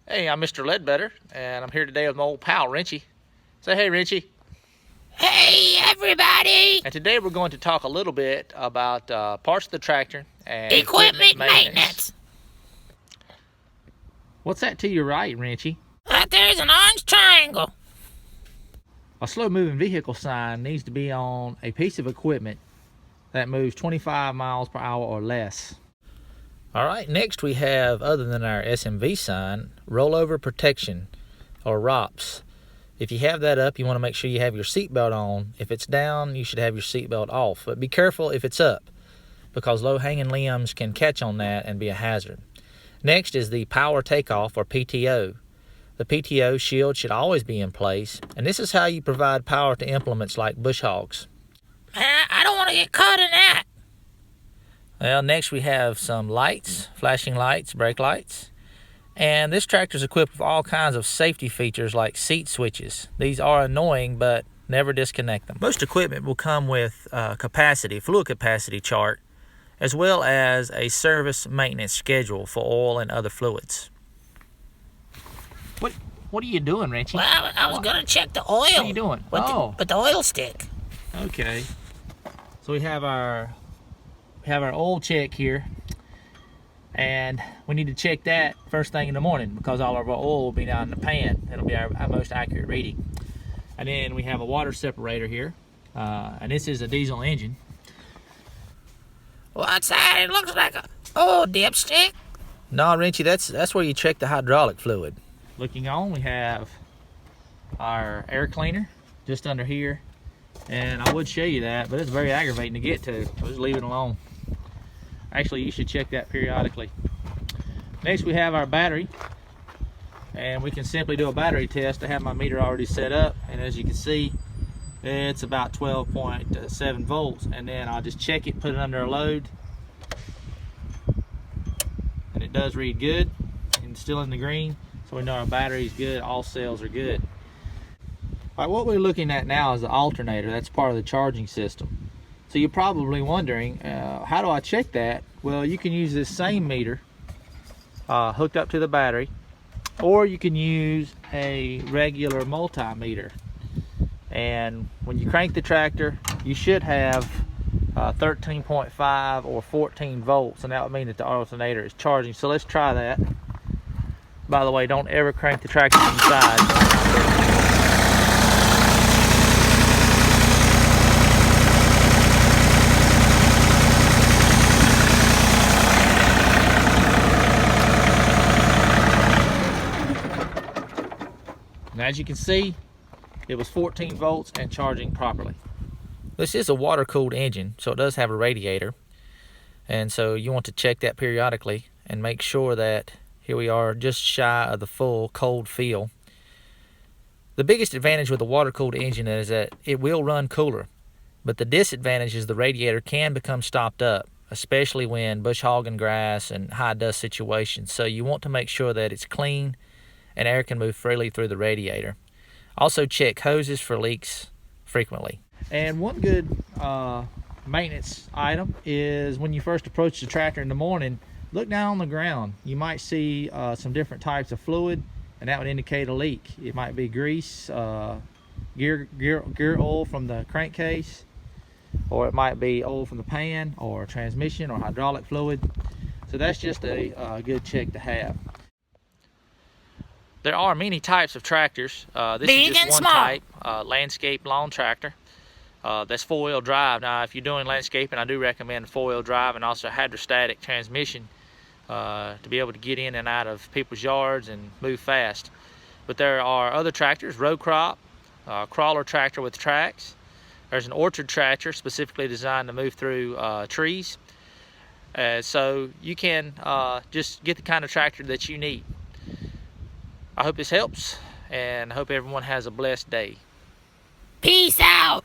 Hey, I'm Mr. Ledbetter, and I'm here today with my old pal, Wrenchy. Say hey, Wrenchy. Hey, everybody! And today we're going to talk a little bit about parts of the tractor and Equipment maintenance. What's that to your right, Wrenchy? There's an orange triangle. A slow-moving vehicle sign needs to be on a piece of equipment that moves 25 miles per hour or less. All right, next we have, other than our SMV sign, rollover protection, or ROPS. If you have that up, you want to make sure you have your seatbelt on. If it's down, you should have your seatbelt off. But be careful if it's up, because low-hanging limbs can catch on that and be a hazard. Next is the power takeoff, or PTO. The PTO shield should always be in place, and this is how you provide power to implements like bush hogs. Man, I don't want to get caught in that. Well, next we have some lights, flashing lights, brake lights. And this tractor is equipped with all kinds of safety features like seat switches. These are annoying, but never disconnect them. Most equipment will come with fluid capacity chart, as well as a service maintenance schedule for oil and other fluids. What are you doing, Wrenchy? Well, I was going to check the oil. What are you doing? With the oil stick. Okay. So we have our oil check here, and we need to check that first thing in the morning because all of our oil will be down in the pan. It'll be our most accurate reading. And then we have a water separator here, and this is a diesel engine. What's that? It looks like a dipstick. No, Wrenchy, that's where you check the hydraulic fluid. Looking on, we have our air cleaner just under here, and I would show you that, but it's very aggravating to get to, so just leave it alone. Actually, you should check that periodically. Next, we have our battery, and we can simply do a battery test. I have my meter already set up, and as you can see, it's about 12.7 volts, and then I'll just check it, put it under a load, and it does read good, and still in the green, so we know our battery is good, all cells are good. All right, what we're looking at now is the alternator. That's part of the charging system. So you're probably wondering, how do I check that? Well, you can use this same meter hooked up to the battery, or you can use a regular multimeter. And when you crank the tractor, you should have 13.5 or 14 volts, and that would mean that the alternator is charging. So let's try that. By the way, don't ever crank the tractor inside. And as you can see, it was 14 volts and charging properly. This is a water-cooled engine, so it does have a radiator. And so you want to check that periodically and make sure that here we are just shy of the full cold feel. The biggest advantage with a water-cooled engine is that it will run cooler, but the disadvantage is the radiator can become stopped up, especially when bush hogging grass and high dust situations. So you want to make sure that it's clean and air can move freely through the radiator. Also check hoses for leaks frequently. And one good maintenance item is when you first approach the tractor in the morning, look down on the ground. You might see some different types of fluid, and that would indicate a leak. It might be grease, gear oil from the crankcase, or it might be oil from the pan, or transmission, or hydraulic fluid. So that's just a good check to have. There are many types of tractors. This is just one type, landscape lawn tractor. That's 4-wheel drive. Now, if you're doing landscaping, I do recommend 4-wheel drive and also hydrostatic transmission to be able to get in and out of people's yards and move fast. But there are other tractors, row crop, crawler tractor with tracks. There's an orchard tractor specifically designed to move through trees. So you can just get the kind of tractor that you need. I hope this helps, and I hope everyone has a blessed day. Peace out.